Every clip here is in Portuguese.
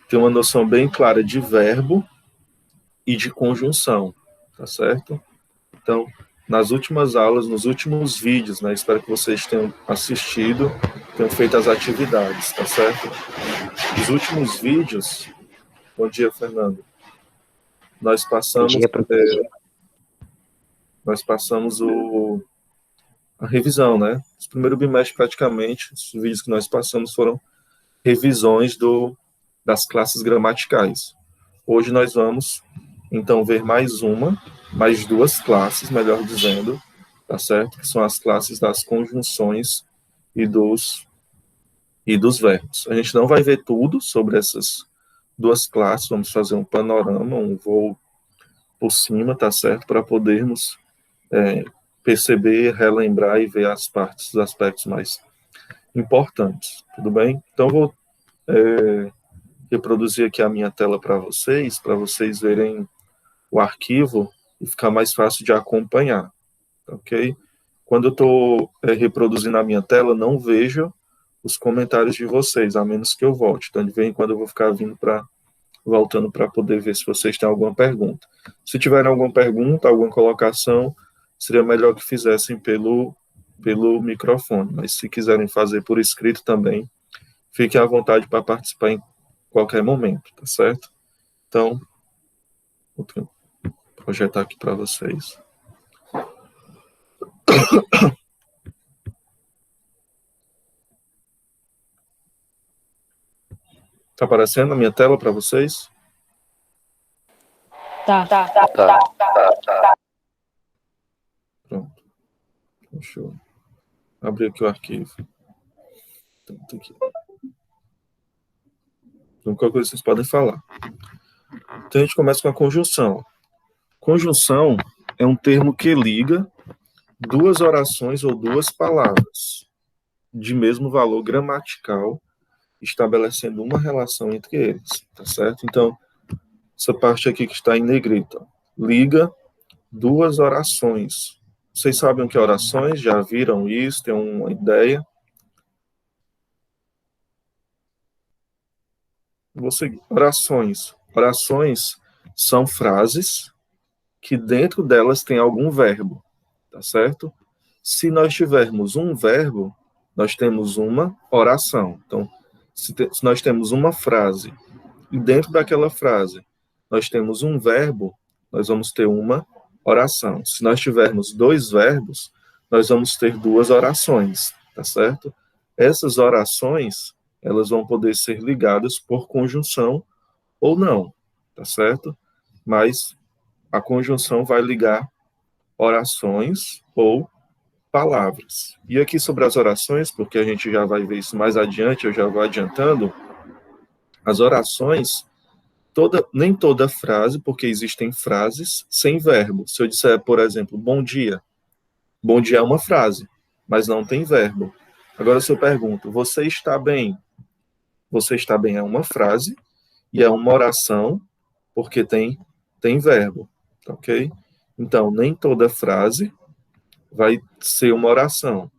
ter uma noção bem clara de verbo e de conjunção, tá certo? Então, nas últimas aulas, nos últimos vídeos, né, espero que vocês tenham assistido, tenham feito as atividades, tá certo? Os últimos vídeos, bom dia, Fernando, nós passamos, a revisão, né? O primeiro bimestre, praticamente, os vídeos que nós passamos foram revisões das classes gramaticais. Hoje nós vamos, então, ver mais duas classes, melhor dizendo, tá certo? Que são as classes das conjunções e dos verbos. A gente não vai ver tudo sobre essas duas classes, vamos fazer um panorama, um voo por cima, tá certo? Para podermos perceber, relembrar e ver as partes, os aspectos mais importantes, tudo bem? Então, vou reproduzir aqui a minha tela para vocês verem o arquivo e ficar mais fácil de acompanhar, ok? Quando eu estou reproduzindo a minha tela, não vejo os comentários de vocês, a menos que eu volte. Então, de vez em quando eu vou ficar voltando para poder ver se vocês têm alguma pergunta. Se tiverem alguma pergunta, alguma colocação, seria melhor que fizessem pelo microfone, mas se quiserem fazer por escrito também, fiquem à vontade para participar em qualquer momento, tá certo? Então, vou projetar aqui para vocês. Tá aparecendo a minha tela para vocês? Tá. Pronto. Deixa eu abrir aqui o arquivo. Então, aqui. Então, qualquer coisa vocês podem falar. Então, a gente começa com a conjunção. Conjunção é um termo que liga duas orações ou duas palavras de mesmo valor gramatical, estabelecendo uma relação entre eles, tá certo? Então, essa parte aqui que está em negrito, liga duas orações. Vocês sabem o que é orações? Já viram isso? Tem uma ideia? Vou seguir. Orações. Orações são frases que dentro delas tem algum verbo, tá certo? Se nós tivermos um verbo, nós temos uma oração. Então, se nós temos uma frase e dentro daquela frase nós temos um verbo, nós vamos ter uma oração. Se nós tivermos dois verbos, nós vamos ter duas orações, tá certo? Essas orações, elas vão poder ser ligadas por conjunção ou não, tá certo? Mas a conjunção vai ligar orações ou palavras. E aqui sobre as orações, porque a gente já vai ver isso mais adiante, eu já vou adiantando, as orações, nem toda frase, porque existem frases sem verbo. Se eu disser, por exemplo, bom dia é uma frase, mas não tem verbo. Agora, se eu pergunto, você está bem? Você está bem é uma frase e é uma oração, porque tem verbo, ok? Então, nem toda frase vai ser uma oração,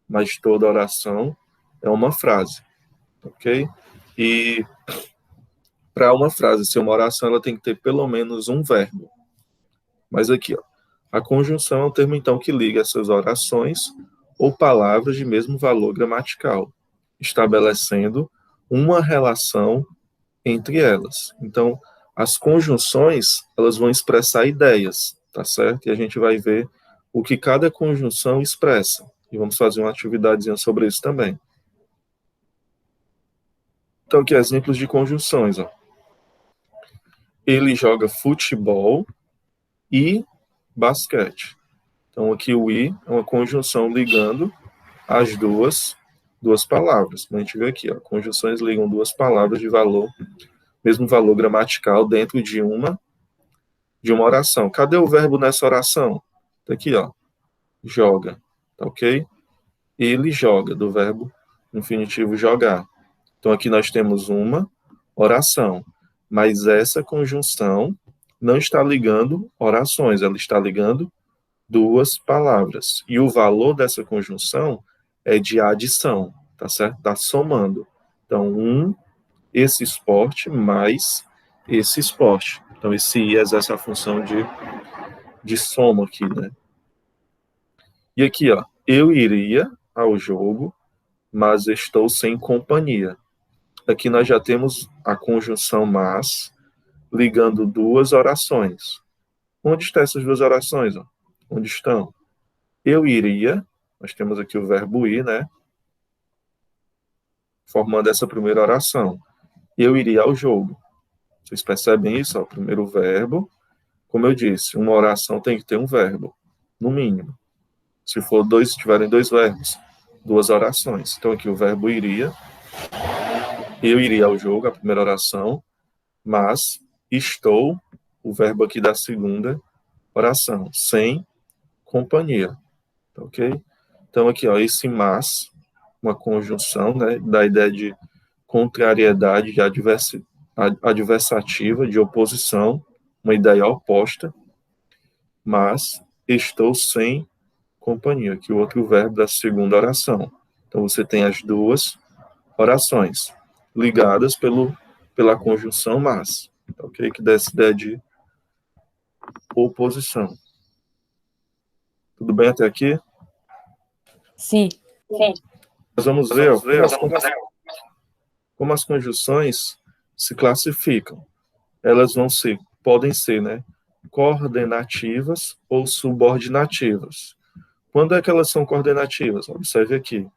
mas toda oração é uma frase, ok? E para uma frase ser uma oração, ela tem que ter pelo menos um verbo. Mas aqui, ó, a conjunção é o termo, então, que liga essas orações ou palavras de mesmo valor gramatical, estabelecendo uma relação entre elas. Então, as conjunções, elas vão expressar ideias, tá certo? E a gente vai ver o que cada conjunção expressa. E vamos fazer uma atividadezinha sobre isso também. Então, aqui exemplos de conjunções, ó. Ele joga futebol e basquete. Então, aqui o "e" é uma conjunção ligando as duas palavras. Como a gente vê aqui, ó, conjunções ligam duas palavras de mesmo valor gramatical dentro de uma oração. Cadê o verbo nessa oração? Tá aqui, ó, joga, tá ok? Ele joga, do verbo infinitivo jogar. Então, aqui nós temos uma oração, mas essa conjunção não está ligando orações, ela está ligando duas palavras. E o valor dessa conjunção é de adição, tá certo? Está somando. Então, esse esporte mais esse esporte. Então, esse I exerce a função de soma aqui, né? E aqui, ó, eu iria ao jogo, mas estou sem companhia. Aqui nós já temos a conjunção mas ligando duas orações. Onde estão essas duas orações? Ó? Onde estão? Eu iria, nós temos aqui o verbo ir, né? Formando essa primeira oração. Eu iria ao jogo. Vocês percebem isso? Ó? O primeiro verbo. Como eu disse, uma oração tem que ter um verbo, no mínimo. Se for dois, se tiverem dois verbos, duas orações. Então aqui o verbo iria, eu iria ao jogo, a primeira oração, mas estou, o verbo aqui da segunda oração, sem companhia. Ok? Então aqui, ó, esse mas, uma conjunção, né, da ideia de contrariedade, de adversativa, de oposição, uma ideia oposta, mas estou sem companhia, que o outro verbo da segunda oração. Então você tem as duas orações ligadas pela conjunção mas, ok? Que dá essa ideia de oposição. Tudo bem até aqui? Sim. Nós vamos ver ó, como as conjunções se classificam. Elas podem ser, né, coordenativas ou subordinativas. Quando é que elas são coordenativas? Observe aqui.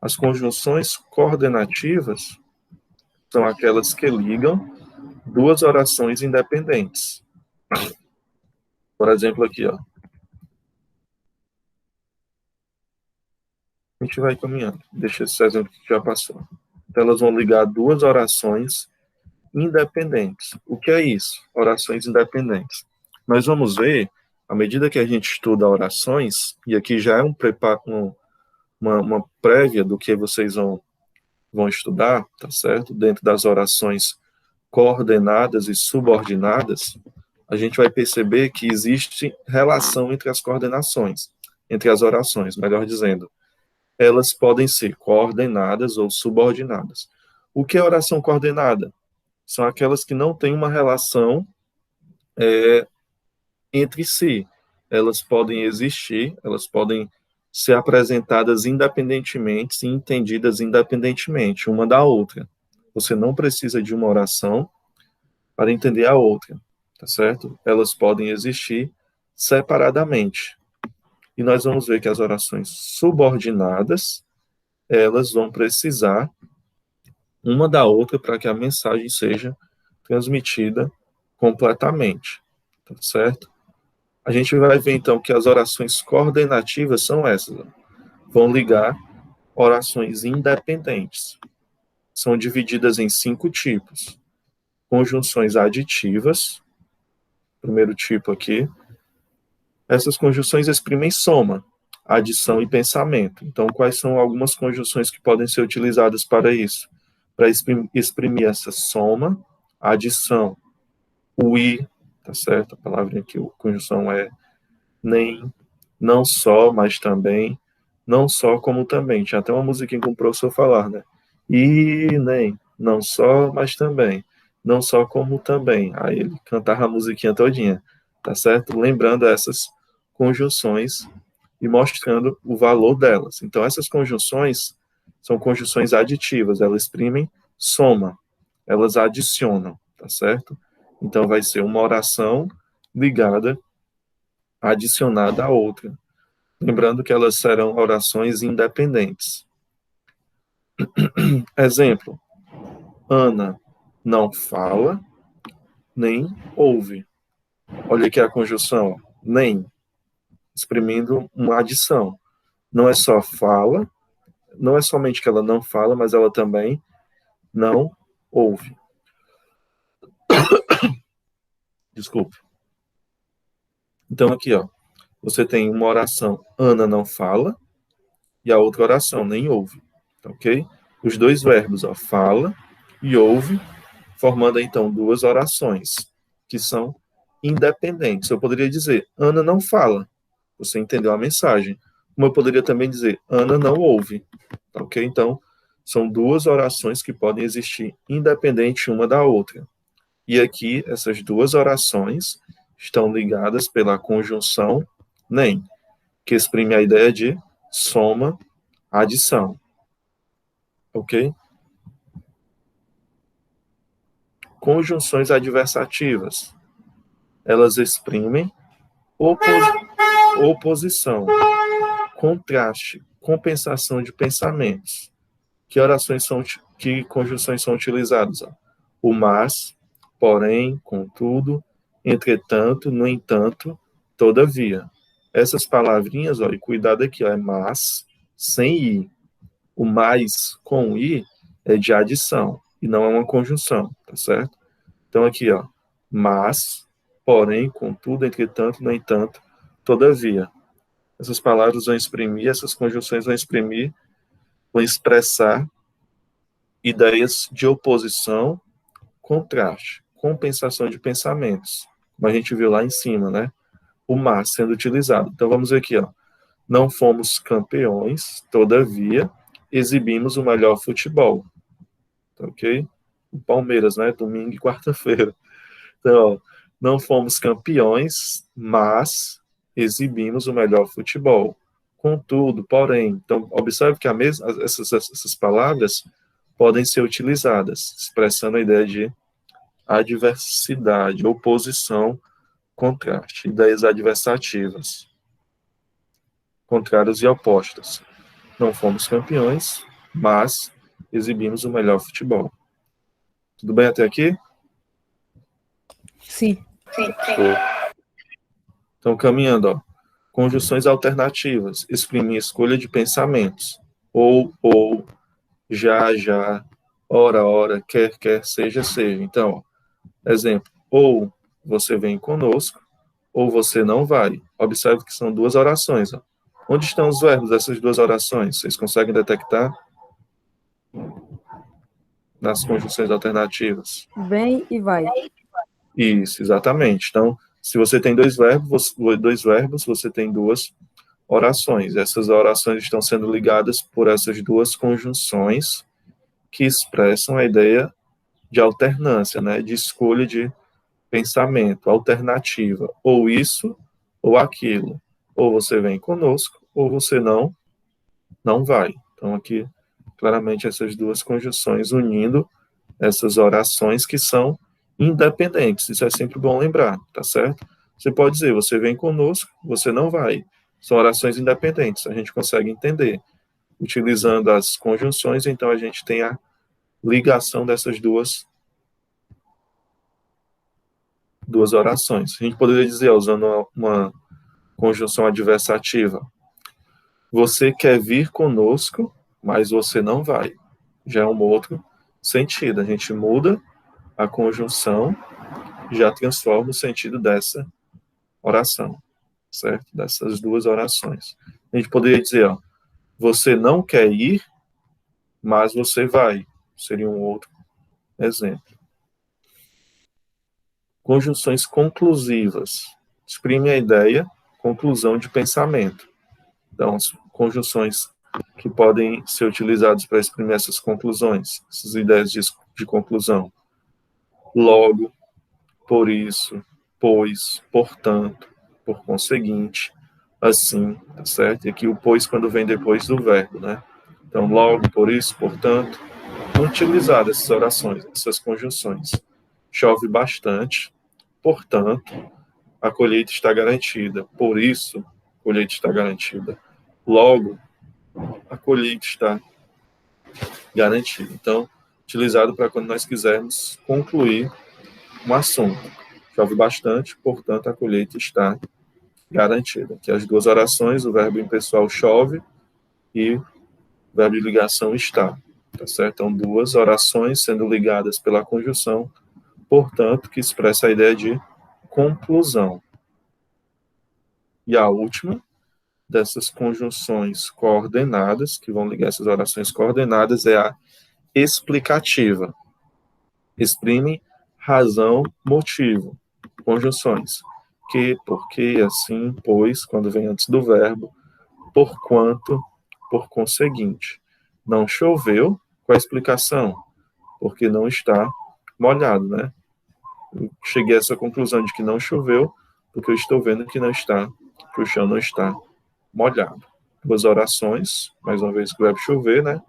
As conjunções coordenativas são aquelas que ligam duas orações independentes. Por exemplo, aqui, ó. A gente vai caminhando. Deixa esse exemplo que já passou. Então, elas vão ligar duas orações independentes. O que é isso? Orações independentes. Nós vamos ver, à medida que a gente estuda orações, e aqui já é uma prévia do que vocês vão estudar, tá certo? Dentro das orações coordenadas e subordinadas, a gente vai perceber que existe relação entre as coordenações, entre as orações, melhor dizendo. Elas podem ser coordenadas ou subordinadas. O que é oração coordenada? São aquelas que não têm uma relação entre si. Elas podem existir, elas podem ser apresentadas independentemente e entendidas independentemente, uma da outra. Você não precisa de uma oração para entender a outra, tá certo? Elas podem existir separadamente. E nós vamos ver que as orações subordinadas, elas vão precisar uma da outra para que a mensagem seja transmitida completamente, tá certo? A gente vai ver então que as orações coordenativas são essas, ó. Vão ligar orações independentes. São divididas em 5 tipos. Conjunções aditivas, primeiro tipo aqui. Essas conjunções exprimem soma, adição e pensamento. Então, quais são algumas conjunções que podem ser utilizadas para isso? Para exprimir essa soma, adição, o i, tá certo? A palavra aqui, a conjunção é nem, não só, mas também, não só como também. Tinha até uma musiquinha com o professor falar, né? E nem, não só, mas também. Não só como também. Aí ele cantava a musiquinha todinha, tá certo? Lembrando essas conjunções e mostrando o valor delas. Então, essas conjunções são conjunções aditivas, elas exprimem soma, elas adicionam, tá certo? Então, vai ser uma oração ligada, adicionada à outra. Lembrando que elas serão orações independentes. Exemplo: Ana não fala, nem ouve. Olha aqui a conjunção, nem, exprimindo uma adição. Não é só fala, não é somente que ela não fala, mas ela também não ouve. Desculpe. Então aqui, ó, você tem uma oração, Ana não fala, e a outra oração, nem ouve. Ok? Os dois verbos, ó, fala e ouve, formando então duas orações que são independentes. Eu poderia dizer, Ana não fala. Você entendeu a mensagem. Como eu poderia também dizer, Ana não ouve. Ok? Então, São duas orações que podem existir independente uma da outra. E aqui, essas duas orações estão ligadas pela conjunção nem, que exprime a ideia de soma, adição. Ok? Conjunções adversativas. Elas exprimem oposição, contraste, compensação de pensamentos. Que conjunções são utilizadas? O mas, porém, contudo, entretanto, no entanto, todavia. Essas palavrinhas, ó, e cuidado aqui, ó, é mas sem i. O mais com i é de adição e não é uma conjunção, tá certo? Então aqui, ó, mas, porém, contudo, entretanto, no entanto, todavia. Essas palavras vão exprimir, essas conjunções vão exprimir, vão expressar ideias de oposição, contraste, compensação de pensamentos, como a gente viu lá em cima, né? O mas sendo utilizado. Então vamos ver aqui, ó. Não fomos campeões, todavia exibimos o melhor futebol. Tá, ok? O Palmeiras, né? Domingo e quarta-feira. Então, ó, não fomos campeões, mas exibimos o melhor futebol. Contudo, porém, então observe que essas palavras podem ser utilizadas, expressando a ideia de adversidade, oposição, contraste, ideias adversativas, contrárias e opostas. Não fomos campeões, mas exibimos o melhor futebol. Tudo bem até aqui? Sim. Então, caminhando, ó. Conjunções alternativas, exprimem escolha de pensamentos. Ou, já, ora, quer, seja. Então, ó, exemplo, ou você vem conosco, ou você não vai. Observe que são duas orações. Ó. Onde estão os verbos dessas duas orações? Vocês conseguem detectar? Nas conjunções alternativas. Vem e vai. Isso, exatamente. Então, se você tem dois verbos, você tem duas orações. Essas orações estão sendo ligadas por essas duas conjunções que expressam a ideia de alternância, né, de escolha de pensamento, alternativa, ou isso ou aquilo. Ou você vem conosco, ou você não vai. Então aqui claramente essas duas conjunções unindo essas orações que são independentes. Isso é sempre bom lembrar, tá certo? Você pode dizer, você vem conosco, você não vai. São orações independentes, a gente consegue entender. Utilizando as conjunções, então a gente tem a ligação dessas duas orações. A gente poderia dizer, usando uma conjunção adversativa, você quer vir conosco, mas você não vai. Já é um outro sentido. A gente muda a conjunção, já transforma o sentido dessa oração, certo? Dessas duas orações. A gente poderia dizer, ó, você não quer ir, mas você vai. Seria um outro exemplo. Conjunções conclusivas. Exprime a ideia, conclusão de pensamento. Então, as conjunções que podem ser utilizadas para exprimir essas conclusões, essas ideias de conclusão. Logo, por isso, pois, portanto, por conseguinte, assim, tá certo? E aqui o pois quando vem depois do verbo, né? Então, logo, por isso, portanto, utilizar essas orações, essas conjunções. Chove bastante, portanto, a colheita está garantida. Por isso, a colheita está garantida. Logo, a colheita está garantida. Então, utilizado para quando nós quisermos concluir um assunto. Chove bastante, portanto, a colheita está garantida. Que as duas orações, o verbo impessoal chove e o verbo de ligação está. Tá certo? Então, duas orações sendo ligadas pela conjunção, portanto, que expressa a ideia de conclusão. E a última dessas conjunções coordenadas, que vão ligar essas orações coordenadas, é a explicativa. Exprime razão, motivo. Conjunções. Que, porque, assim, pois, quando vem antes do verbo, porquanto, por conseguinte. Não choveu, Qual a explicação? Porque não está molhado, né? Eu cheguei a essa conclusão de que não choveu, porque eu estou vendo que que o chão não está molhado. Duas orações, mais uma vez, que o verbo chover, né?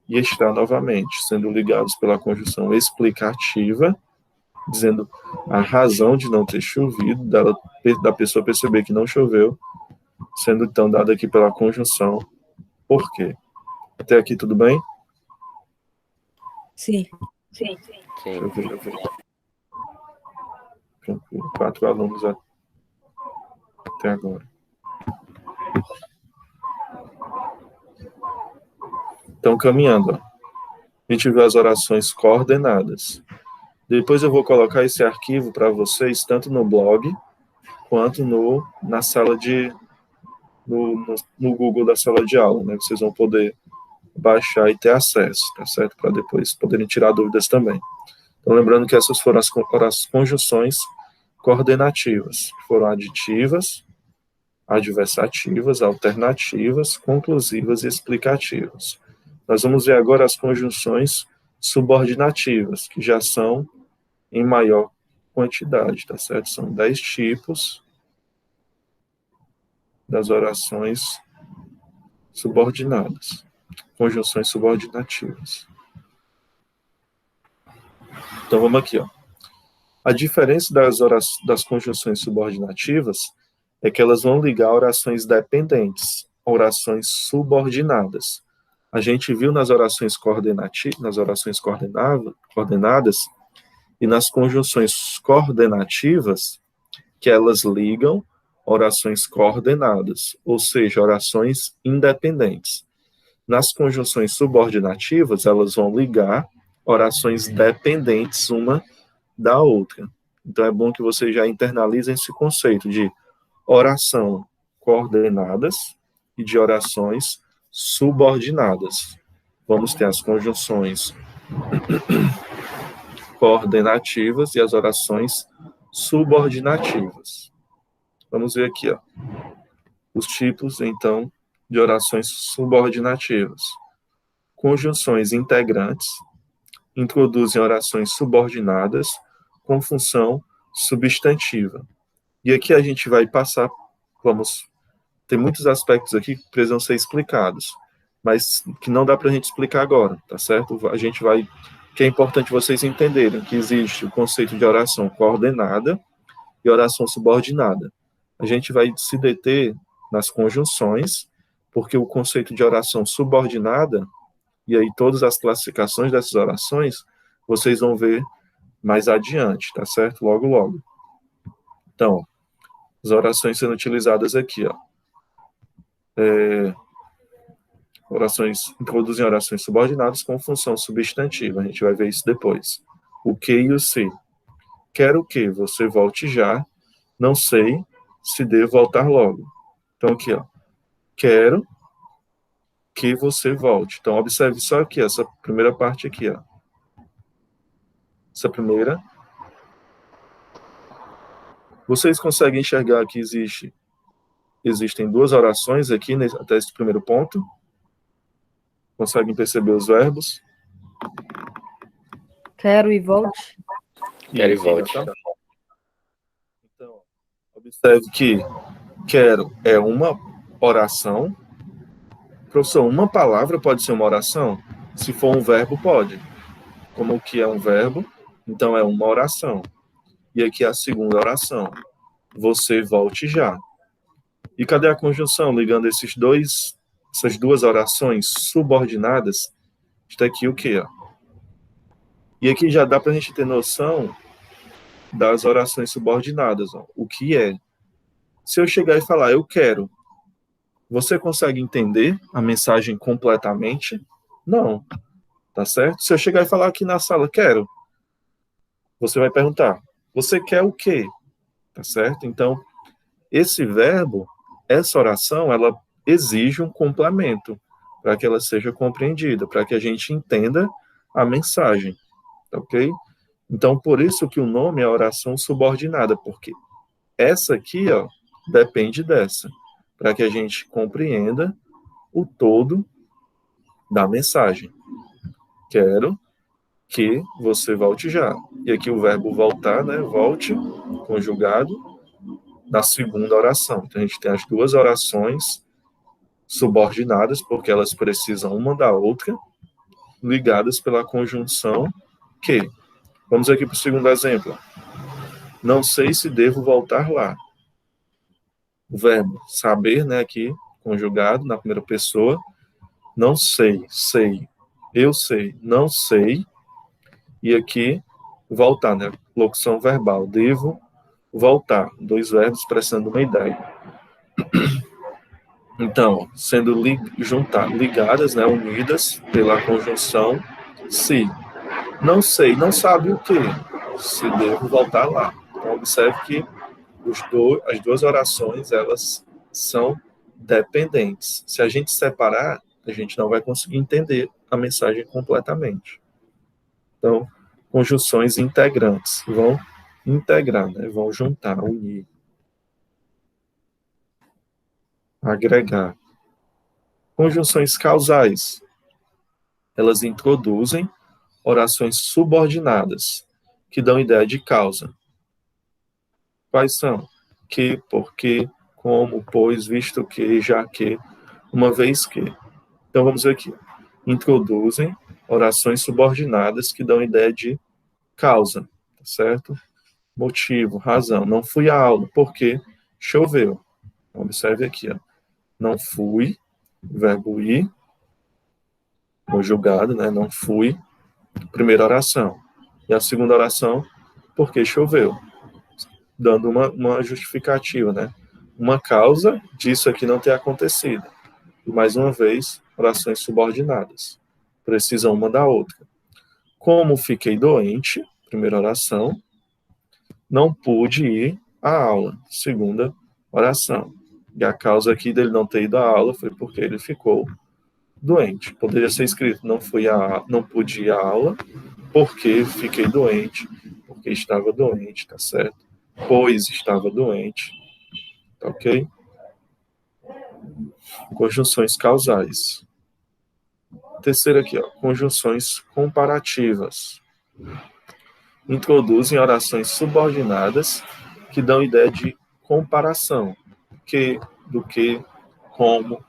E está novamente sendo ligados pela conjunção explicativa, dizendo a razão de não ter chovido, da pessoa perceber que não choveu, sendo então dada aqui pela conjunção por quê. Até aqui tudo bem? Sim. Sim. Deixa eu ver. Tranquilo. 4 alunos até agora. Então, caminhando, ó. A gente viu as orações coordenadas. Depois eu vou colocar esse arquivo para vocês, tanto no blog, quanto na sala no Google da sala de aula, né? Vocês vão poder baixar e ter acesso, tá certo? Para depois poderem tirar dúvidas também. Então, lembrando que essas foram as conjunções coordenativas, que foram aditivas, adversativas, alternativas, conclusivas e explicativas. Nós vamos ver agora as conjunções subordinativas, que já são em maior quantidade, tá certo? São 10 tipos das orações subordinadas, conjunções subordinativas. Então vamos aqui, ó. A diferença das conjunções subordinativas é que elas vão ligar orações dependentes, orações subordinadas. A gente viu nas orações coordenadas e nas conjunções coordenativas que elas ligam orações coordenadas, ou seja, orações independentes. Nas conjunções subordinativas, elas vão ligar orações dependentes uma da outra. Então é bom que vocês já internalizem esse conceito de oração coordenadas e de orações subordinadas. Vamos ter as conjunções coordenativas e as orações subordinativas. Vamos ver aqui, ó, os tipos, então, de orações subordinativas. Conjunções integrantes introduzem orações subordinadas com função substantiva. E aqui a gente vai passar, tem muitos aspectos aqui que precisam ser explicados, mas que não dá para a gente explicar agora, tá certo? Que é importante vocês entenderem que existe o conceito de oração coordenada e oração subordinada. A gente vai se deter nas conjunções, porque o conceito de oração subordinada, e aí todas as classificações dessas orações, vocês vão ver mais adiante, tá certo? Logo, logo. Então, as orações sendo utilizadas aqui, ó. Introduzem orações subordinadas com função substantiva. A gente vai ver isso depois. O que e o se. Quero que você volte já. Não sei se devo voltar logo. Então, aqui, ó. Quero que você volte. Então, observe só aqui, essa primeira parte aqui, ó. Essa primeira. Vocês conseguem enxergar que existem duas orações aqui, até esse primeiro ponto? Conseguem perceber os verbos? Quero e volte. Quero e volte. Então, observe que quero é uma oração. Professor, uma palavra pode ser uma oração? Se for um verbo, pode. Como o que é um verbo, então é uma oração. E aqui é a segunda oração. Você volte já. E cadê a conjunção ligando essas duas orações subordinadas? Está aqui o quê? Ó? E aqui já dá para a gente ter noção das orações subordinadas. Ó. O que é? Se eu chegar e falar, eu quero, você consegue entender a mensagem completamente? Não. Tá certo? Se eu chegar e falar aqui na sala, quero, você vai perguntar, você quer o quê? Tá certo? Então, esse verbo, essa oração, ela exige um complemento para que ela seja compreendida, para que a gente entenda a mensagem, tá ok? Então, por isso que o nome é oração subordinada, porque essa aqui, ó, depende dessa, para que a gente compreenda o todo da mensagem. Quero que você volte já. E aqui o verbo voltar, né? Volte, conjugado, na segunda oração. Então, a gente tem as duas orações subordinadas, porque elas precisam uma da outra, ligadas pela conjunção que. Vamos aqui para o segundo exemplo. Não sei se devo voltar lá. O verbo saber, né, aqui, conjugado na primeira pessoa. Não sei, sei. Eu sei, não sei. E aqui, voltar, né? Locução verbal. Devo voltar. Dois verbos expressando uma ideia. Então, sendo ligadas, né, unidas pela conjunção se. Não sei, não sabe o que. Se devo voltar lá. Então, observe que as duas orações, elas são dependentes. Se a gente separar, a gente não vai conseguir entender a mensagem completamente. Então, conjunções integrantes vão integrar, né? Vão juntar, unir, agregar. Conjunções causais, elas introduzem orações subordinadas, que dão ideia de causa. Quais são? Que, porque, como, pois, visto que, já que, uma vez que. Então vamos ver aqui. Introduzem orações subordinadas que dão ideia de causa, tá certo? Motivo, razão. Não fui à aula porque choveu. Observe aqui, ó. Não fui, verbo ir, conjugado, né? Não fui, primeira oração. E a segunda oração, porque choveu, dando uma justificativa, né? Uma causa disso aqui não ter acontecido. E mais uma vez, orações subordinadas. Precisam uma da outra. Como fiquei doente, primeira oração, não pude ir à aula, segunda oração. E a causa aqui dele não ter ido à aula foi porque ele ficou doente. Poderia ser escrito, não pude ir à aula porque fiquei doente, porque estava doente, tá certo? Pois estava doente, tá ok? Conjunções causais. Terceiro aqui, ó, conjunções comparativas. Introduzem orações subordinadas que dão ideia de comparação. Que, do que, como,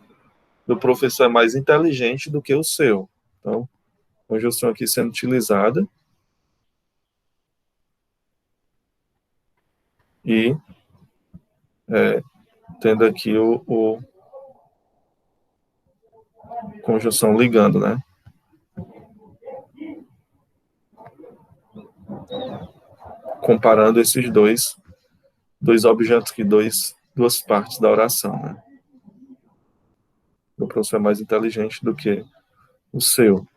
do professor é mais inteligente do que o seu. Então, conjunção aqui sendo utilizada. E tendo aqui o conjunção ligando, né? Comparando esses dois objetos, duas partes da oração, né? O professor é mais inteligente do que o seu.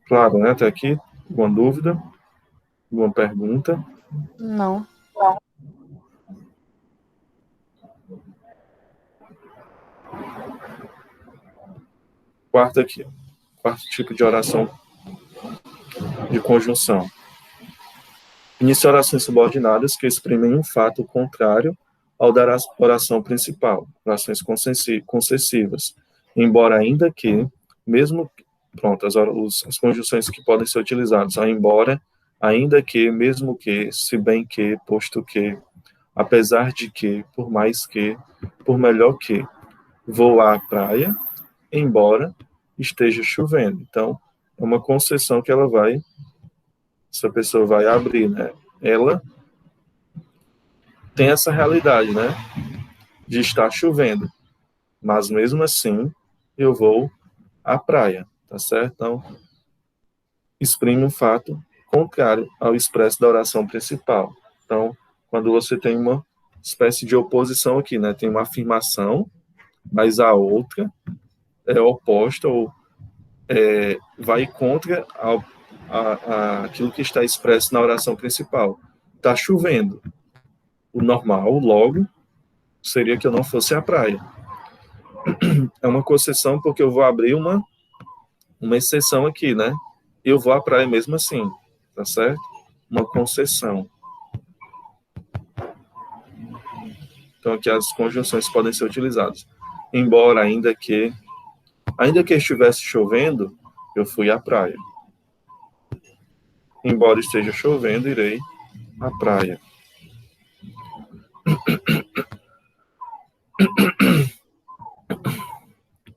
Claro, né? Até aqui, alguma dúvida? Alguma pergunta? Não. Quarto aqui, quarto tipo de oração de conjunção. Inicia orações subordinadas que exprimem um fato contrário ao da oração principal, orações concessivas. Embora ainda que, mesmo, pronto, as conjunções que podem ser utilizadas, embora, ainda que, mesmo que, se bem que, posto que, apesar de que, por mais que, por melhor que, vou à praia, embora esteja chovendo. Então, é uma concessão que essa pessoa vai abrir, né? Ela tem essa realidade, né? De estar chovendo. Mas mesmo assim, eu vou à praia, tá certo? Então, exprime um fato contrário ao expresso da oração principal. Então, quando você tem uma espécie de oposição aqui, né? Tem uma afirmação, mas a outra é oposta ou vai contra aquilo que está expresso na oração principal. Está chovendo. O normal, logo, seria que eu não fosse à praia. É uma concessão porque eu vou abrir uma exceção aqui, né? Eu vou à praia mesmo assim, tá certo? Uma concessão. Então aqui as conjunções podem ser utilizadas. Embora, ainda que estivesse chovendo, Eu fui à praia. Embora esteja chovendo, irei à praia.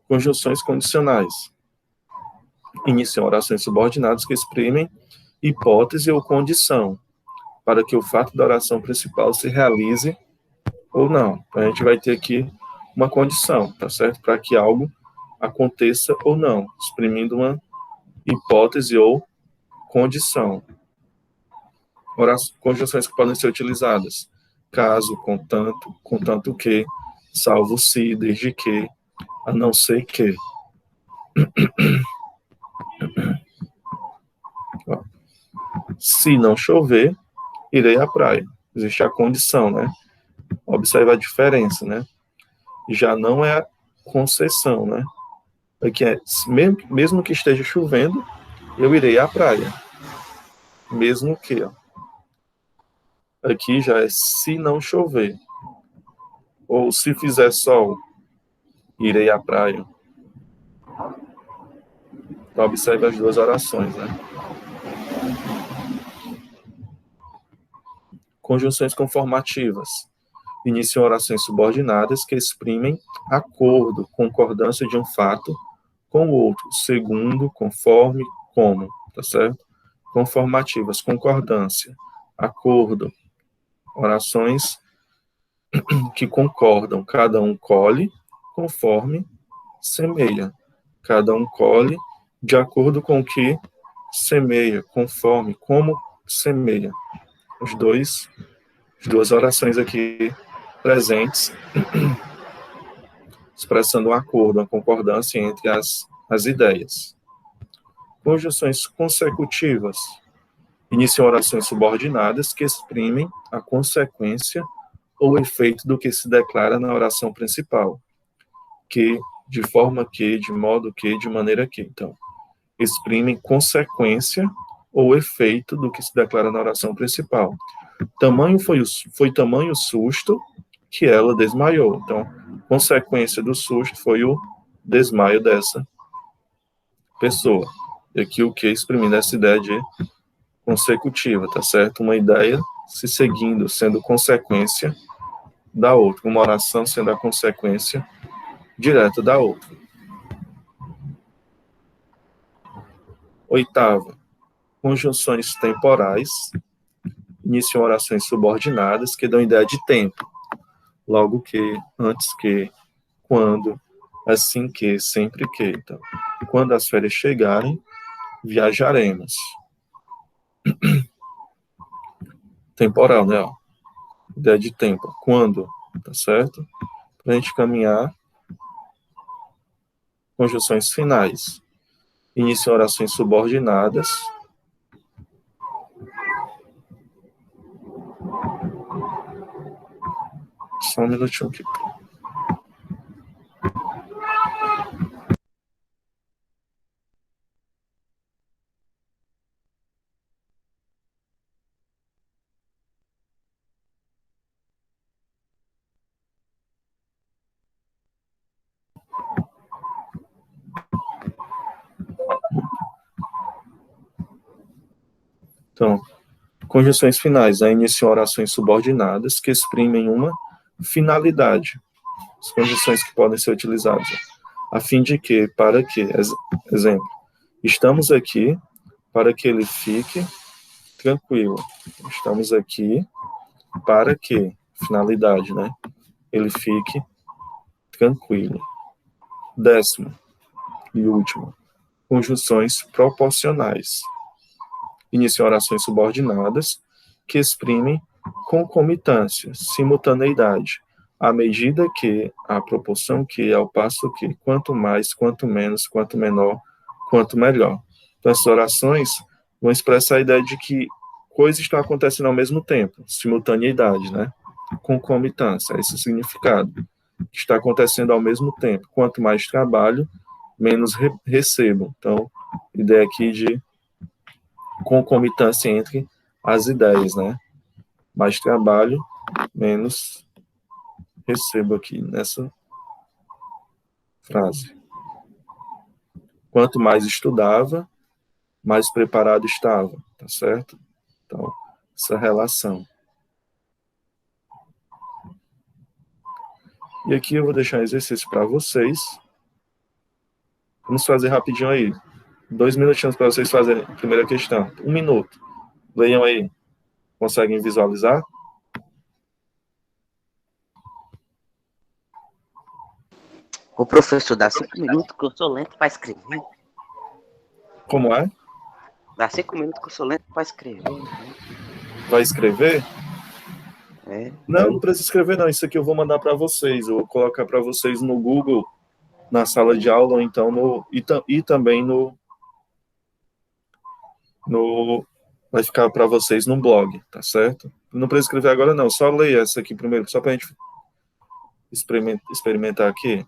Conjunções condicionais. Iniciam orações subordinadas que exprimem hipótese ou condição para que o fato da oração principal se realize ou não. Então, a gente vai ter aqui uma condição, tá certo? Para que algo aconteça ou não, exprimindo uma hipótese ou condição. Conjunções que podem ser utilizadas: caso, contanto que, salvo se, desde que, a não ser que. Se não chover, irei à praia. Existe a condição, né? Observa a diferença, né? Já não é a concessão, né? Aqui é, mesmo que esteja chovendo, eu irei à praia. Mesmo que, ó. Aqui já é se não chover. Ou se fizer sol, irei à praia. Então, observe as duas orações, né? Conjunções conformativas. Iniciam orações subordinadas que exprimem acordo, concordância de um fato com o outro, segundo, conforme, como, tá certo? Conformativas, concordância, acordo, orações que concordam, cada um colhe conforme semeia. Cada um colhe de acordo com o que semeia, conforme, como semeia. As duas orações aqui presentes, expressando um acordo, uma concordância entre as ideias. Conjunções consecutivas iniciam orações subordinadas que exprimem a consequência ou efeito do que se declara na oração principal, que, de forma que, de modo que, de maneira que. Então, exprimem consequência ou efeito do que se declara na oração principal. Foi tamanho o susto que ela desmaiou. Então, consequência do susto foi o desmaio dessa pessoa. E aqui o que exprimindo essa ideia de consecutiva, tá certo? Uma ideia se seguindo, sendo consequência da outra. Uma oração sendo a consequência direta da outra. Oitava, conjunções temporais iniciam orações subordinadas que dão ideia de tempo. Logo que, antes que, quando, assim que, sempre que. Então, quando as férias chegarem, viajaremos. Temporal, né? Ó. Ideia de tempo. Quando, tá certo? Para a gente caminhar, conjunções finais. Iniciam orações subordinadas. Só um minutinho aqui. Então, conjunções finais, aí iniciam orações subordinadas que exprimem uma finalidade. As conjunções que podem ser utilizadas. A fim de que, para que, exemplo, estamos aqui para que ele fique tranquilo. Estamos aqui para que, finalidade, né? Ele fique tranquilo. Décimo e último, conjunções proporcionais. Iniciam orações subordinadas que exprimem concomitância, simultaneidade, à medida que, à proporção que, ao passo que, quanto mais, quanto menos, quanto menor, quanto melhor. Então, essas orações vão expressar a ideia de que coisas estão acontecendo ao mesmo tempo, simultaneidade, né? Concomitância, esse é o significado. Está acontecendo ao mesmo tempo. Quanto mais trabalho, menos recebo. Então, ideia aqui de concomitância entre as ideias, né? Mais trabalho, menos recebo aqui nessa frase. Quanto mais estudava, mais preparado estava, tá certo? Então, essa relação. E aqui eu vou deixar um exercício para vocês. Vamos fazer rapidinho aí. 2 minutinhos para vocês fazerem a primeira questão. 1 minuto. Leiam aí. Conseguem visualizar? O professor dá 5 minutos que eu sou lento para escrever. Como é? Dá 5 minutos que eu sou lento para escrever. Vai escrever? É. Não precisa escrever não. Isso aqui eu vou mandar para vocês. Eu vou colocar para vocês no Google, na sala de aula, ou então e também vai ficar para vocês no blog, tá certo? Não precisa escrever agora não. Só leia essa aqui primeiro, só para a gente experimentar aqui.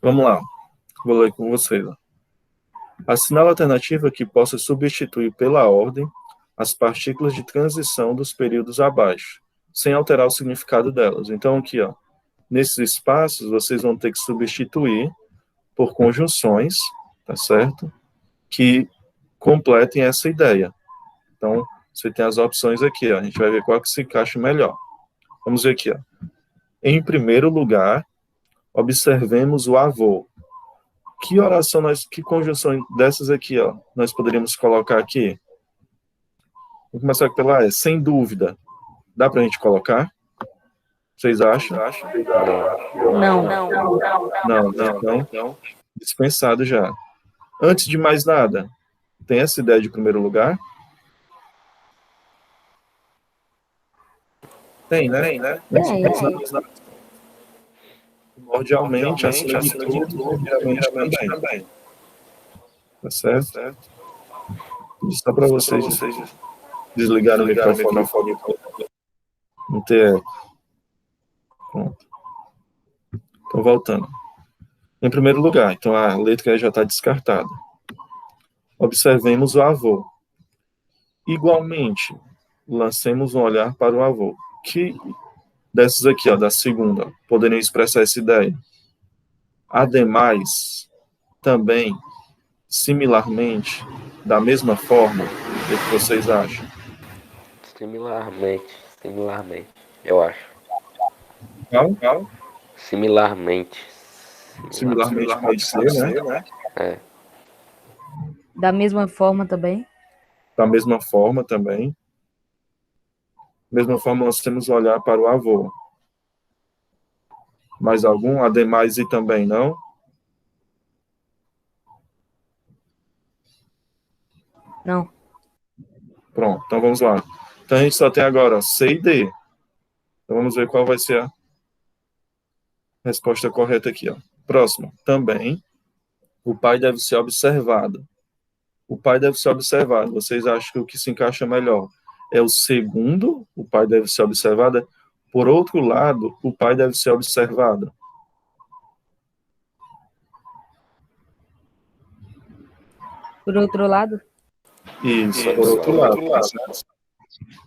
Vamos lá. Vou ler com vocês. Assinale a alternativa que possa substituir pela ordem as partículas de transição dos períodos abaixo, sem alterar o significado delas. Então, aqui, ó, nesses espaços, vocês vão ter que substituir por conjunções, tá certo? Que completem essa ideia. Então, você tem as opções aqui, ó, a gente vai ver qual que se encaixa melhor. Vamos ver aqui, ó. Em primeiro lugar, observemos o avô. Que conjunção dessas aqui, ó, nós poderíamos colocar aqui? Vamos começar pela E, sem dúvida. Dá pra gente colocar? Vocês acham? Não. Não. Dispensado já. Antes de mais nada, tem essa ideia de primeiro lugar? Tem, né? Tem. Primordialmente, acima de tudo, primeiramente também. Tá certo? Só para vocês desligarem o microfone. Não ter eco. Pronto. Então, voltando. Em primeiro lugar, então a letra já está descartada. Observemos o avô. Igualmente, lancemos um olhar para o avô. Que dessas aqui, ó, da segunda, poderiam expressar essa ideia? Ademais, também, similarmente, da mesma forma, o que vocês acham? Similarmente, eu acho. Qual? Similarmente Pode ser, né? É. Da mesma forma também? Da mesma forma também. Da mesma forma, nós temos que olhar para o avô. Mais algum? Ademais e também, não? Não. Pronto, então vamos lá. Então a gente só tem agora ó, C e D. Então vamos ver qual vai ser a resposta correta aqui. Ó. Próximo. Também, o pai deve ser observado. O pai deve ser observado. Vocês acham que o que se encaixa melhor é o segundo, o pai deve ser observado. Por outro lado, o pai deve ser observado. Por outro lado? Isso, por outro lado. Tá certo?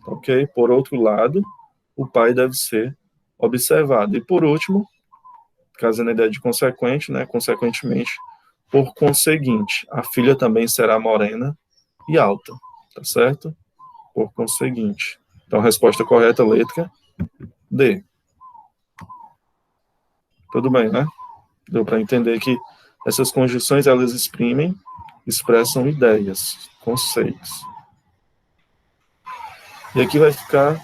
Ok? Por outro lado, o pai deve ser observado. E por último, trazendo a ideia de consequente, né? Consequentemente, por conseguinte, a filha também será morena e alta, tá certo? Por conseguinte. Então, resposta correta, letra D. Tudo bem, né? Deu para entender que essas conjunções, elas expressam ideias, conceitos. E aqui vai ficar,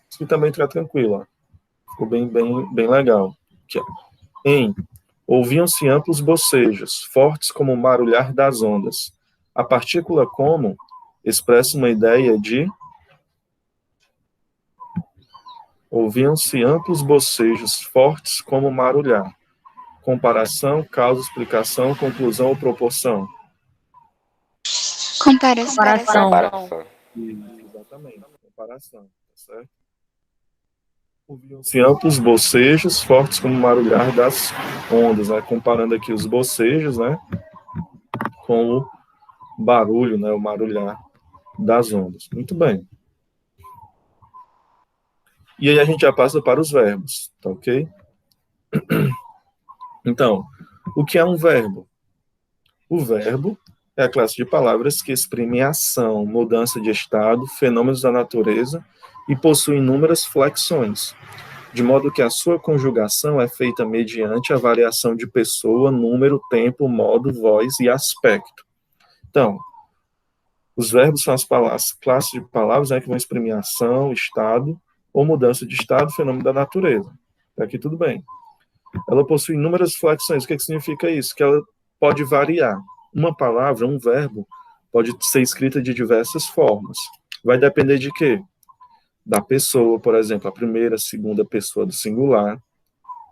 isso aqui também está tranquilo, ó. Ficou bem legal. Aqui, ó. Ouviam-se amplos bocejos, fortes como o marulhar das ondas. A partícula como expressa uma ideia de... Ouviam-se amplos bocejos, fortes como o marulhar. Comparação, causa, explicação, conclusão ou proporção? Comparação. Exatamente, comparação, tá certo? Ouviam-se amplos bocejos, fortes como o marulhar das ondas, né? Comparando aqui os bocejos, né? Com o barulho, né? O marulhar das ondas. Muito bem. E aí a gente já passa para os verbos, tá ok? Então, o que é um verbo? O verbo é a classe de palavras que exprimem ação, mudança de estado, fenômenos da natureza e possui inúmeras flexões, de modo que a sua conjugação é feita mediante a variação de pessoa, número, tempo, modo, voz e aspecto. Então, os verbos são as classes de palavras, né, que vão exprimir ação, estado ou mudança de estado, fenômeno da natureza. Aqui tudo bem. Ela possui inúmeras flexões. O que significa isso? Que ela pode variar. Uma palavra, um verbo, pode ser escrita de diversas formas. Vai depender de quê? Da pessoa, por exemplo, a primeira, segunda pessoa do singular,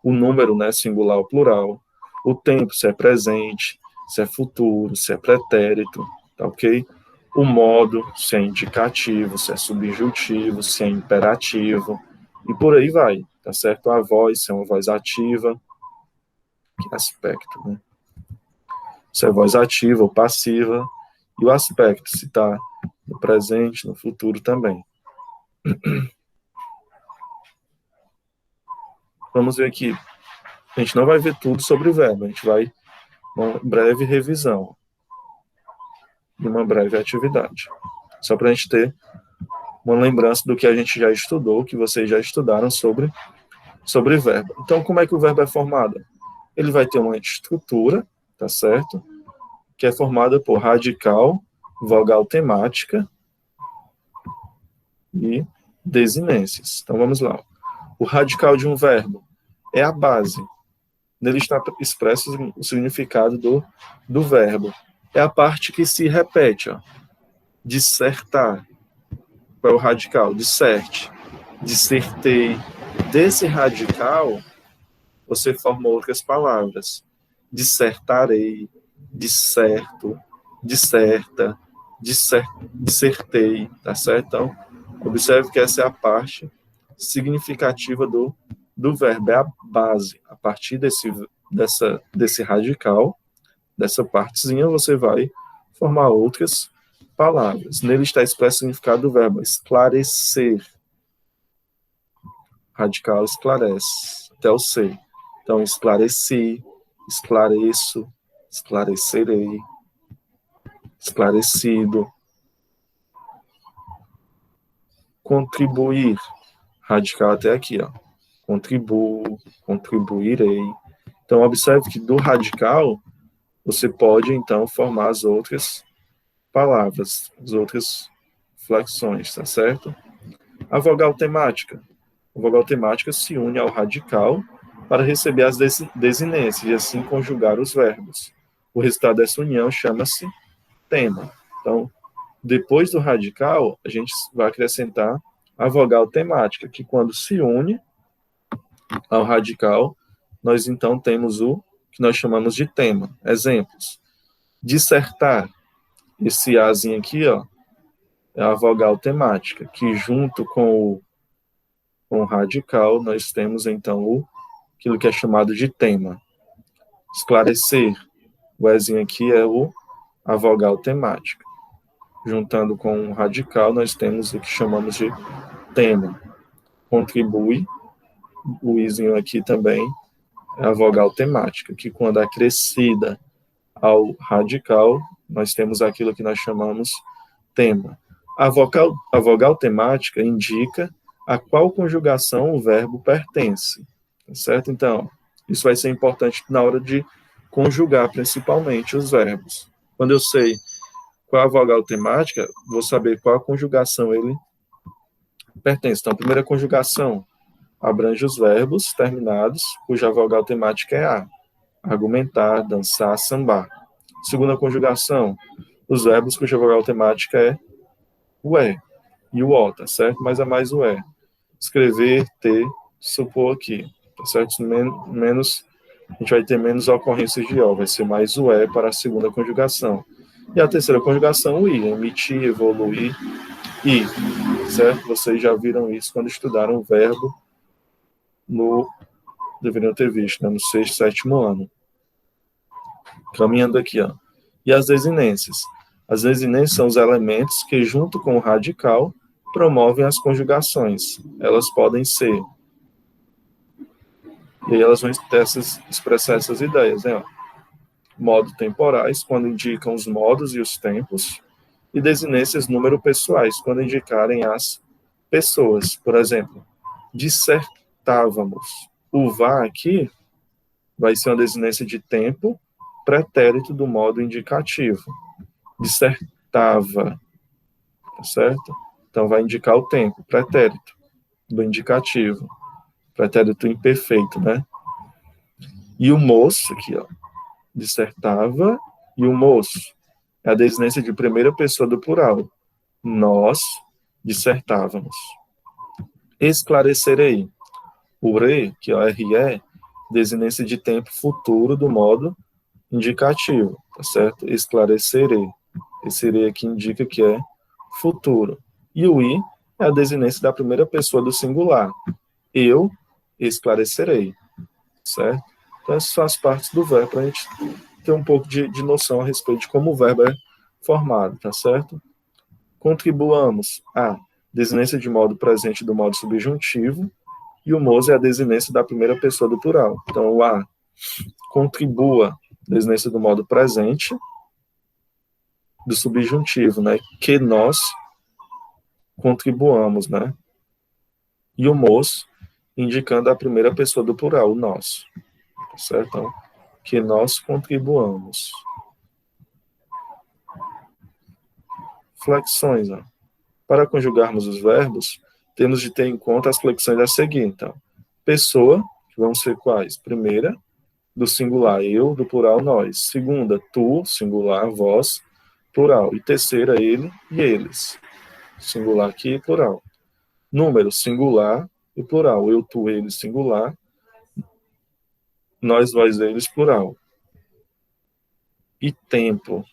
o número, né, singular ou plural, o tempo, se é presente, se é futuro, se é pretérito, tá ok? O modo, se é indicativo, se é subjuntivo, se é imperativo, e por aí vai, tá certo? A voz, se é uma voz ativa, que aspecto, né? Se é voz ativa ou passiva, e o aspecto, se está no presente, no futuro também. Vamos ver aqui. A gente não vai ver tudo sobre o verbo, a gente vai uma breve revisão e uma breve atividade. Só para a gente ter uma lembrança do que a gente já estudou, que vocês já estudaram sobre verbo. Então, como é que o verbo é formado? Ele vai ter uma estrutura, tá certo? Que é formada por radical, vogal temática e desinências. Então, vamos lá. O radical de um verbo é a base. Nele está expresso o significado do verbo. É a parte que se repete, ó. Dissertar. Qual é o radical? Disserte. Dissertei. Desse radical, você forma outras palavras. Dissertarei, disserto, disserta, dissertei, tá certo? Então, observe que essa é a parte significativa do verbo, é a base. A partir desse radical, dessa partezinha, você vai formar outras palavras. Nele está expresso o significado do verbo esclarecer. Radical esclarece, até o C. Então, esclareci, esclareço, esclarecerei, esclarecido. Contribuir, radical até aqui, ó. Contribuo, contribuirei. Então, observe que do radical, você pode, então, formar as outras palavras, as outras flexões, tá certo? A vogal temática. A vogal temática se une ao radical para receber as desinências e assim conjugar os verbos. O resultado dessa união chama-se tema. Então, depois do radical, a gente vai acrescentar a vogal temática, que quando se une ao radical, nós então temos o que nós chamamos de tema. Exemplos. Dissertar. Esse azinho aqui, ó, é a vogal temática, que junto com o radical, nós temos então aquilo que é chamado de tema. Esclarecer. O ezinho aqui é a vogal temática. Juntando com o radical, nós temos o que chamamos de tema. Contribui, o izinho aqui também, é a vogal temática, que quando acrescida ao radical, nós temos aquilo que nós chamamos tema. A vogal temática indica a qual conjugação o verbo pertence, certo? Então, isso vai ser importante na hora de conjugar, principalmente, os verbos. Quando eu sei qual a vogal temática, vou saber qual a conjugação ele pertence. Então, a primeira conjugação abrange os verbos terminados, cuja vogal temática é a. Argumentar, dançar, sambar. Segunda conjugação, os verbos cuja vogal temática é o é e o ó, tá certo? Mas é mais o é. Escrever, ter, supor aqui, tá certo? Menos, a gente vai ter menos ocorrências de ó, vai ser mais o é para a segunda conjugação. E a terceira conjugação, o i, emitir, evoluir, ir, certo? Vocês já viram isso quando estudaram o verbo deveriam ter visto, né, no sexto, sétimo ano. Caminhando aqui, ó. E as desinências. As desinências são os elementos que, junto com o radical, promovem as conjugações. Elas podem ser. E aí elas vão expressar essas ideias, né? Ó. Modo temporais, quando indicam os modos e os tempos. E desinências número pessoais, quando indicarem as pessoas. Por exemplo, dissertávamos. O vá aqui vai ser uma desinência de tempo, pretérito do modo indicativo. Dissertava, tá certo? Então, vai indicar o tempo, pretérito do indicativo. Pretérito imperfeito, né? E o moço, aqui, ó, dissertava, e o moço é a desinência de primeira pessoa do plural. Nós dissertávamos. Esclarecerei. O re, que é o RE, desinência de tempo futuro do modo indicativo, tá certo? Esclarecerei. Esse re aqui indica que é futuro. E o i é a desinência da primeira pessoa do singular. Eu esclarecerei, certo? Então, essas são as partes do verbo, para a gente ter um pouco de noção a respeito de como o verbo é formado, tá certo? Contribuamos a desinência de modo presente do modo subjuntivo, e o mos é a desinência da primeira pessoa do plural. Então, o a contribua, desinência do modo presente, do subjuntivo, né? Que nós contribuamos, né? E o mos, indicando a primeira pessoa do plural, o nós. Tá certo? Então, que nós contribuamos. Flexões, ó. Para conjugarmos os verbos, temos de ter em conta as flexões a seguir. Então, pessoa, que vão ser quais? Primeira, do singular, eu, do plural, nós. Segunda, tu, singular, vós, plural. E terceira, ele e eles. Singular aqui, plural. Número, singular e plural. Eu, tu, eles, singular. Nós, vós, eles, plural. E tempo,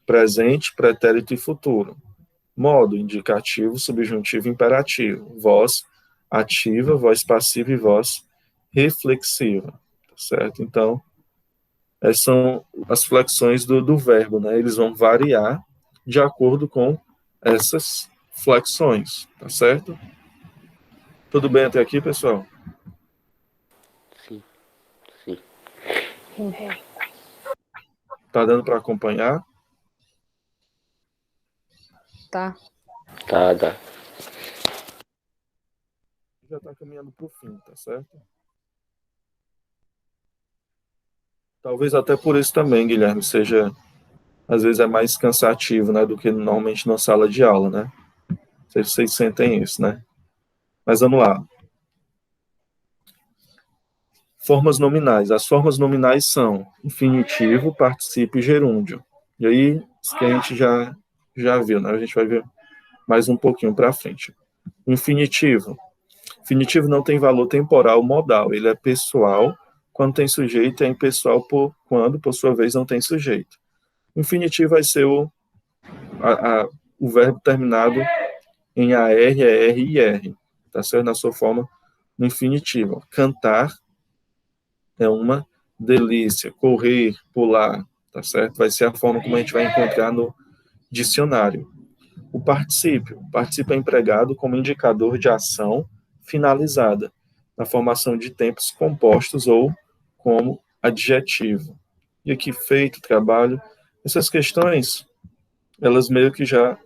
presente, pretérito e futuro. Modo, indicativo, subjuntivo, imperativo. Voz ativa, voz passiva e voz reflexiva. Tá certo? Então, essas são as flexões do verbo, né? Eles vão variar de acordo com essas flexões, tá certo? Tudo bem até aqui, pessoal? Sim, sim. Tá dando para acompanhar? Tá. Tá, dá. Já tá caminhando pro fim, tá certo? Talvez até por isso também, Guilherme, seja, às vezes é mais cansativo, né, do que normalmente na sala de aula, né? Não sei se vocês sentem isso, né? Mas vamos lá. Formas nominais. As formas nominais são infinitivo, particípio e gerúndio. E aí, isso que a gente já viu, né? A gente vai ver mais um pouquinho para frente. Infinitivo. Infinitivo não tem valor temporal modal. Ele é pessoal quando tem sujeito, é impessoal quando, por sua vez, não tem sujeito. Infinitivo vai ser o verbo terminado em AR, ER e IR. Tá certo? Na sua forma no infinitivo. Cantar é uma delícia. Correr, pular, tá certo? Vai ser a forma como a gente vai encontrar no dicionário. O particípio é empregado como indicador de ação finalizada, na formação de tempos compostos ou como adjetivo. E aqui, feito, trabalho, essas questões, elas meio que já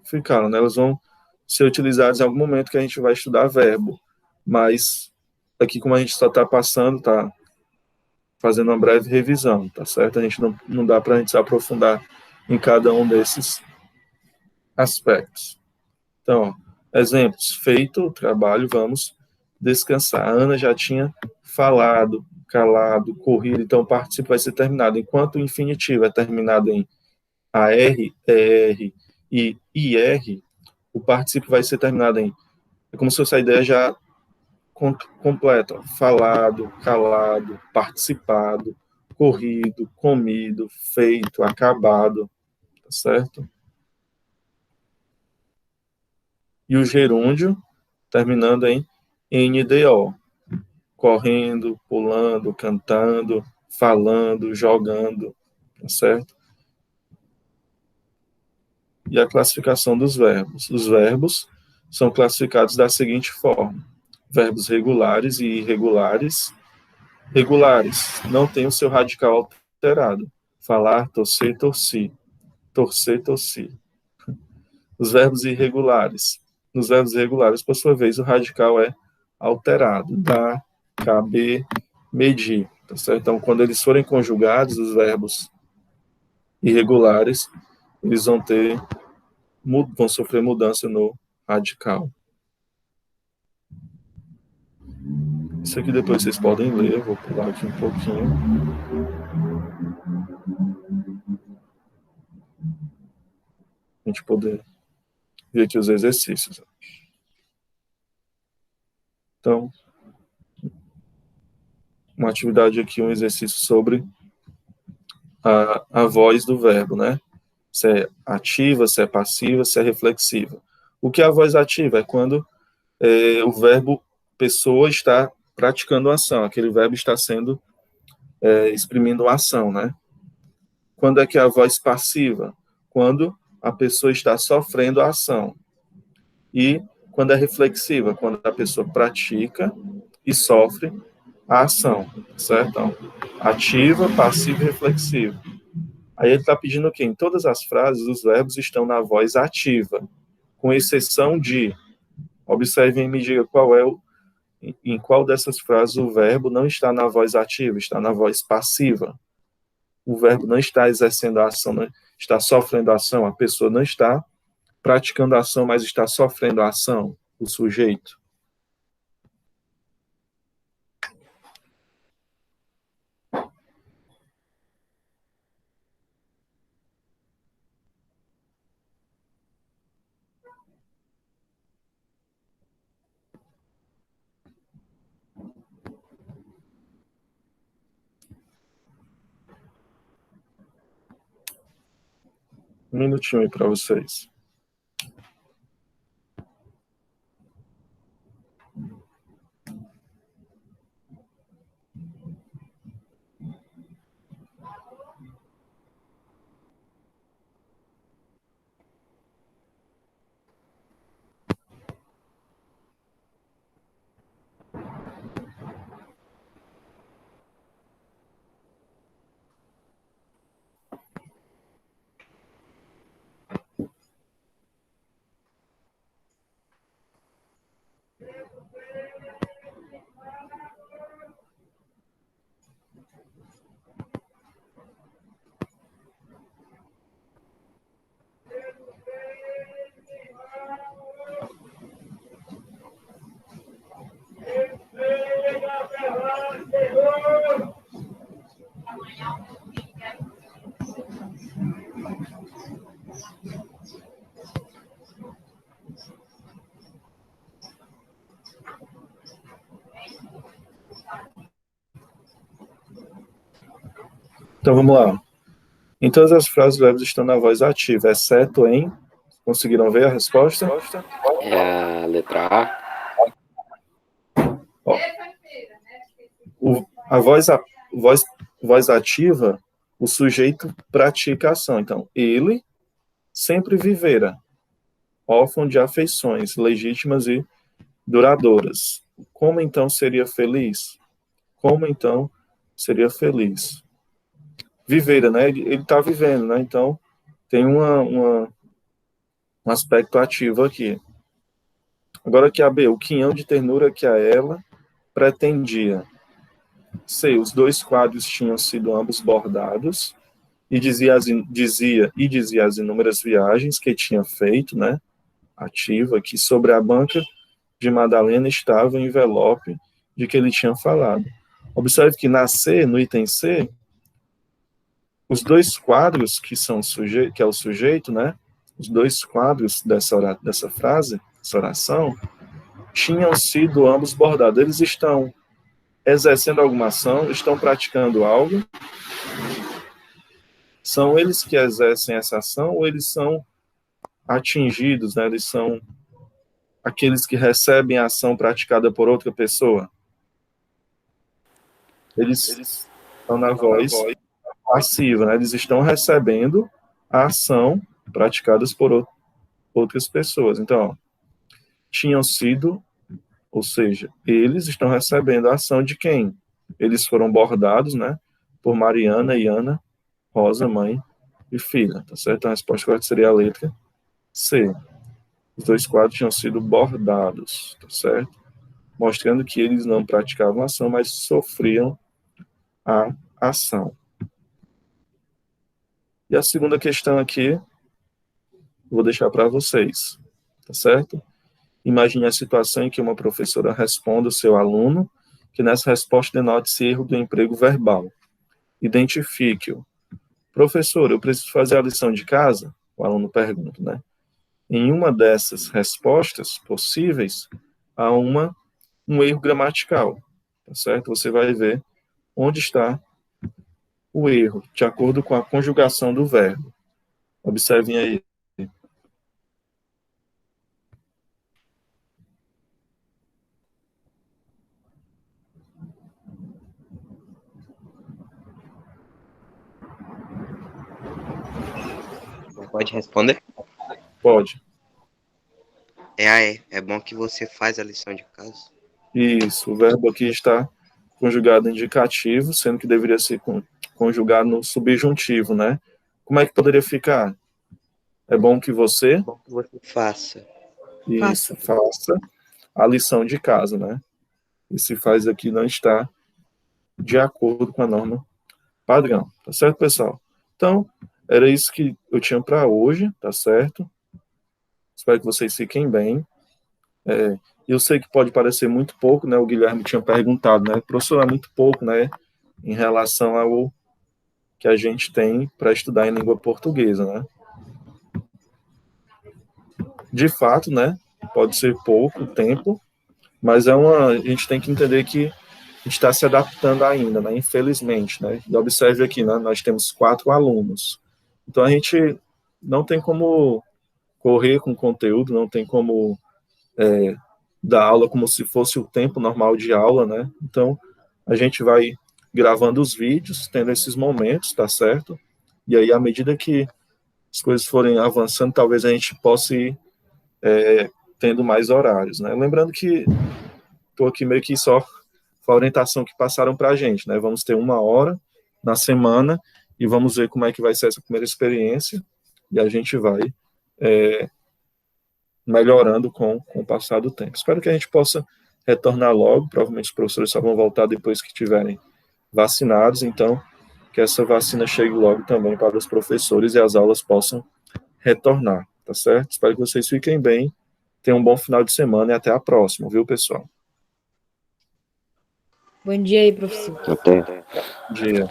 ficaram, né? Elas vão ser utilizadas em algum momento que a gente vai estudar verbo, mas aqui, como a gente só está passando, está fazendo uma breve revisão, tá certo? A gente não dá para a gente se aprofundar em cada um desses aspectos. Então, exemplos: feito o trabalho, vamos descansar. A Ana já tinha falado, calado, corrido, então o particípio vai ser terminado. Enquanto o infinitivo é terminado em AR, ER e IR, o particípio vai ser terminado em... É como se fosse a ideia já completa: falado, calado, participado, corrido, comido, feito, acabado, tá certo? E o gerúndio, terminando em NDO, correndo, pulando, cantando, falando, jogando, tá certo? E a classificação dos verbos. Os verbos são classificados da seguinte forma: verbos regulares e irregulares. Regulares não têm o seu radical alterado. Falar, torcer, torci. Torcer, torci. Os verbos irregulares. Nos verbos irregulares, por sua vez, o radical é alterado. Dar, caber, medir. Tá certo? Então, quando eles forem conjugados, os verbos irregulares, eles vão sofrer mudança no radical. Isso aqui depois vocês podem ler, vou pular aqui um pouquinho. A gente poder ver aqui os exercícios. Então, uma atividade aqui, um exercício sobre a voz do verbo, né? Se é ativa, se é passiva, se é reflexiva. O que é a voz ativa? É quando o verbo pessoa está praticando a ação, aquele verbo está sendo exprimindo a ação, né? Quando é que é a voz passiva? Quando a pessoa está sofrendo a ação. E quando é reflexiva? Quando a pessoa pratica e sofre a ação, certo? Então, ativa, passiva e reflexiva. Aí ele está pedindo o quê? Em todas as frases, os verbos estão na voz ativa, com exceção de... Observem e me diga em qual dessas frases o verbo não está na voz ativa, está na voz passiva. O verbo não está exercendo a ação, não está sofrendo a ação, a pessoa não está praticando a ação, mas está sofrendo a ação, o sujeito. Um minutinho aí para vocês. Então vamos lá. Em todas as frases, os verbos estão na voz ativa, exceto em... Conseguiram ver a resposta? É a letra A. Ó, a voz ativa o sujeito pratica a ação. Então, ele sempre vivera, órfão de afeições legítimas e duradouras. Como então seria feliz? Como então seria feliz? Vivera, né? Ele está vivendo, né? Então, tem um aspecto ativo aqui. Agora que a B, o quinhão de ternura que a ela pretendia. C, os dois quadros tinham sido ambos bordados e dizia as inúmeras viagens que tinha feito, né? Ativa, que sobre a banca de Madalena estava o envelope de que ele tinha falado. Observe que no item C, os dois quadros que que é o sujeito, né? Os dois quadros dessa frase, dessa oração, tinham sido ambos bordados. Eles estão exercendo alguma ação, estão praticando algo. São eles que exercem essa ação ou eles são atingidos, né? Eles são aqueles que recebem a ação praticada por outra pessoa. Eles estão na voz passiva, né? Eles estão recebendo a ação praticadas por outras pessoas. Então, ó, tinham sido, ou seja, eles estão recebendo a ação de quem? Eles foram bordados, né? Por Mariana e Ana, Rosa, mãe e filha, tá certo? A resposta correta seria a letra C. Os dois quadros tinham sido bordados, tá certo? Mostrando que eles não praticavam a ação, mas sofriam a ação. E a segunda questão aqui, vou deixar para vocês, tá certo? Imagine a situação em que uma professora responde ao seu aluno, que nessa resposta denote-se erro do emprego verbal. Identifique-o. Professor, eu preciso fazer a lição de casa? O aluno pergunta, né? Em uma dessas respostas possíveis, há um erro gramatical, tá certo? Você vai ver onde está o erro, de acordo com a conjugação do verbo. Observem aí. Pode responder? Pode. É bom que você faz a lição de casa. Isso, o verbo aqui está conjugado indicativo, sendo que deveria ser conjugado no subjuntivo, né? Como é que poderia ficar? É bom que você... É bom que você faça. Isso, faça a lição de casa, né? Esse faz aqui não está de acordo com a norma padrão, tá certo, pessoal? Então, era isso que eu tinha para hoje, tá certo? Espero que vocês fiquem bem. Eu sei que pode parecer muito pouco, né? O Guilherme tinha perguntado, né? Professor, é muito pouco, né? Em relação ao que a gente tem para estudar em língua portuguesa, né? De fato, né? Pode ser pouco tempo, mas a gente tem que entender que a gente está se adaptando ainda, né? Infelizmente, né? E observe aqui, né? Nós temos 4 alunos. Então, a gente não tem como correr com conteúdo, não tem como dar aula como se fosse o tempo normal de aula, né? Então, a gente vai gravando os vídeos, tendo esses momentos, tá certo? E aí, à medida que as coisas forem avançando, talvez a gente possa ir tendo mais horários, né? Lembrando que estou aqui meio que só com a orientação que passaram para a gente, né? Vamos ter 1 hora na semana e vamos ver como é que vai ser essa primeira experiência e a gente vai melhorando com o passar do tempo. Espero que a gente possa retornar logo, provavelmente os professores só vão voltar depois que estiverem vacinados, então que essa vacina chegue logo também para os professores e as aulas possam retornar, tá certo? Espero que vocês fiquem bem, tenham um bom final de semana e até a próxima, viu, pessoal? Bom dia aí, professor. Até. Bom dia.